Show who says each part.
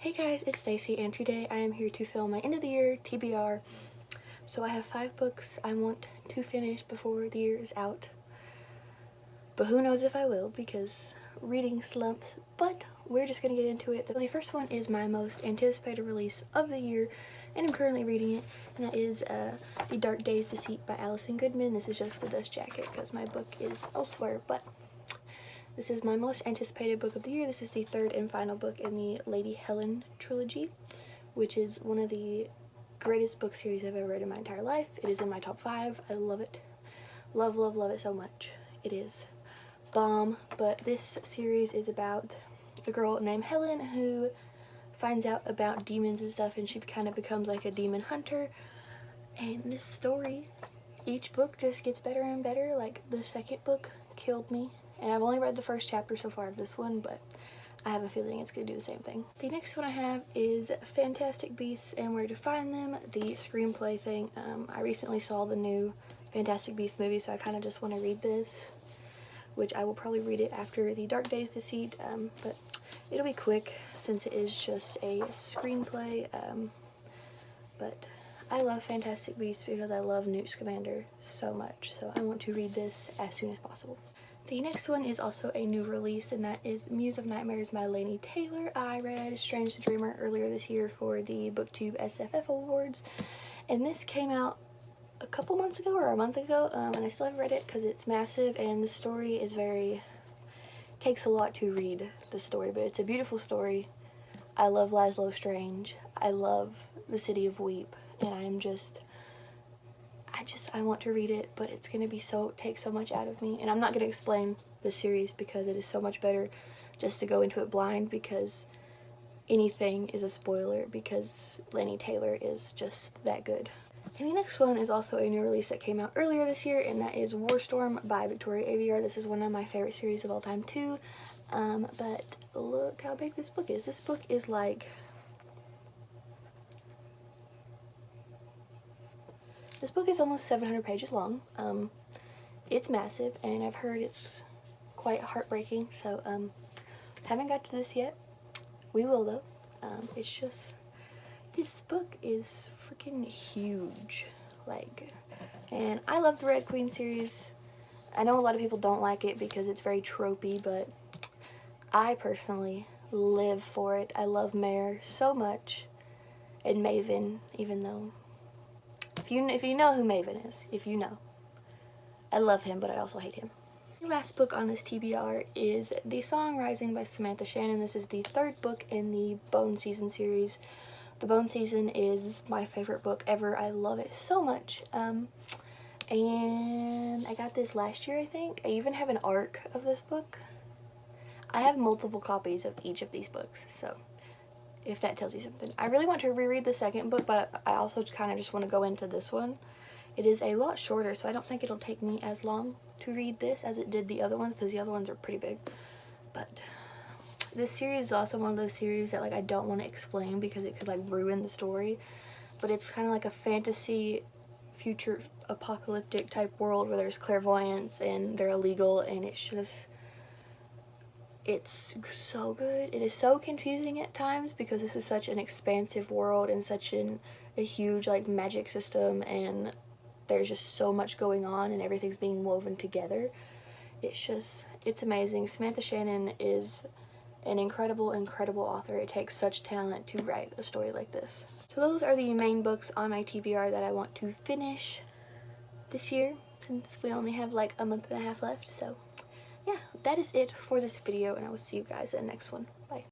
Speaker 1: Hey guys, it's Stacy and today I am here to film my end of the year TBR. So I have 5 books I want to finish before the year is out. But who knows if I will because reading slumps, but we're just going to get into it. The first one is my most anticipated release of the year and I'm currently reading it, and that is The Dark Days Deceit by Allison Goodman. This is just the dust jacket because my book is elsewhere, but this is my most anticipated book of the year. This is the 3rd and final book in the Lady Helen trilogy, which is one of the greatest book series I've ever read in my entire life. It is in my top 5. I love it. Love, love, love it so much. It is bomb. But this series is about a girl named Helen who finds out about demons and stuff, and she kind of becomes like a demon hunter. And this story, each book just gets better and better. Like the second book killed me. And I've only read the first chapter so far of this one, but I have a feeling it's going to do the same thing. The next one I have is Fantastic Beasts and Where to Find Them, the screenplay thing. I recently saw the new Fantastic Beasts movie, so I kind of just want to read this, which I will probably read it after The Dark Days Deceit, but it'll be quick since it is just a screenplay. But I love Fantastic Beasts because I love Newt Scamander so much, so I want to read this as soon as possible. The next one is also a new release, and that is Muse of Nightmares by Laini Taylor. I read Strange the Dreamer earlier this year for the BookTube SFF Awards, and this came out a couple months ago or a month ago, and I still haven't read it because it's massive, and the story is takes a lot to read the story, but it's a beautiful story. I love Laszlo Strange. I love the City of Weep, and I want to read it, but it's going to take so much out of me. And I'm not going to explain the series because it is so much better just to go into it blind, because anything is a spoiler because Laini Taylor is just that good. And the next one is also a new release that came out earlier this year, and that is Warstorm by Victoria Aveyard. This is one of my favorite series of all time too. But look how big this book is. This book is like... This book is almost 700 pages long. It's massive, and I've heard it's quite heartbreaking, so haven't got to this yet. We will though. It's just, this book is freaking huge, like, and I love the Red Queen series. I know a lot of people don't like it because it's very tropey, but I personally live for it. I love Mare so much, and Maven, even though if you know who Maven is, if you know. I love him, but I also hate him. The last book on this TBR is The Song Rising by Samantha Shannon. This is the 3rd book in the Bone Season series. The Bone Season is my favorite book ever. I love it so much. And I got this last year, I think. I even have an ARC of this book. I have multiple copies of each of these books, so if that tells you something. I really want to reread the 2nd book, but I also kind of just want to go into this one. It is a lot shorter, so I don't think it'll take me as long to read this as it did the other ones, because the other ones are pretty big. But this series is also one of those series that, like, I don't want to explain because it could, like, ruin the story. But it's kind of like a fantasy future apocalyptic type world where there's clairvoyance and they're illegal, and it's so good. It is so confusing at times because this is such an expansive world and such a huge, like, magic system, and there's just so much going on and everything's being woven together. It's amazing. Samantha Shannon is an incredible, incredible author. It takes such talent to write a story like this. So those are the main books on my TBR that I want to finish this year, since we only have like a month and a half left. So yeah, that is it for this video, and I will see you guys in the next one. Bye.